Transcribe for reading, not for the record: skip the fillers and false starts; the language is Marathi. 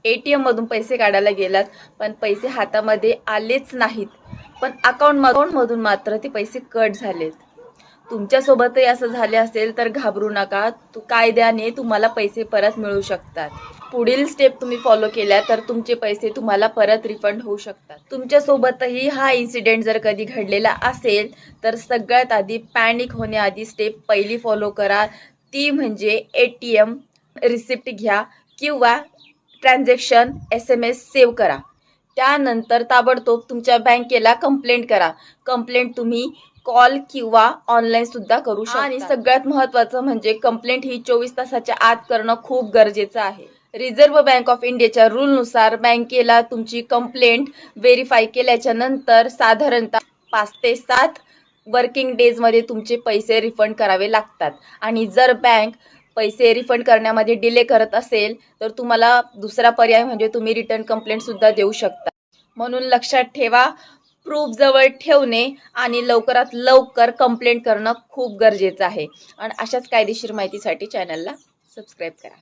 ATM मधून पैसे काढायला गेलात पण पैसे हातामध्ये आलेच नाहीत, पण अकाउंट मधून मात्र ते पैसे कट झालेत. तुमच्यासोबतही असं झाले असेल तर घाबरू नका, कायद्याने तुम्हाला पैसे परत मिळू शकतात. पुढील स्टेप तुम्ही फॉलो केल्या तर तुमचे पैसे तुम्हाला परत रिफंड होऊ शकतात. तुमच्यासोबतही हा इन्सिडेंट जर कधी घडलेला असेल तर सगळ्यात आधी पॅनिक होण्याआधी स्टेप पहिली फॉलो करा, ती म्हणजे ATM रिसिप्ट घ्या किंवा ट्रान्झॅक्शन SMS सेव्ह करा. त्यानंतर ताबडतोब तुमच्या बँकेला कंप्लेंट करा. कंप्लेंट तुम्ही कॉल किंवा ऑनलाईन सुद्धा करू शकता. आणि सगळ्यात महत्त्वाचं म्हणजे कंप्लेंट ही 24 तासाच्या आत करणं खूप गरजेचं आहे. रिझर्व्ह बँक ऑफ इंडियाच्या रूलनुसार बँकेला तुमची कंप्लेंट व्हेरीफाय केल्याच्या नंतर साधारणतः 5 ते 7 वर्किंग डेजमध्ये तुमचे पैसे रिफंड करावे लागतात. आणि जर बँक पैसे रिफंड करण्यामध्ये डिले करत असेल तर तुम्हाला दुसरा पर्याय म्हणजे तुम्ही रिटर्न कंप्लेंट सुद्धा देऊ शकता. म्हणून लक्षात ठेवा, प्रूफ जवळ ठेवणे आणि लवकरात लवकर कंप्लेंट करणं खूप गरजेचं आहे. आणि अशाच कायदेशीर माहितीसाठी चॅनलला सबस्क्राईब करा.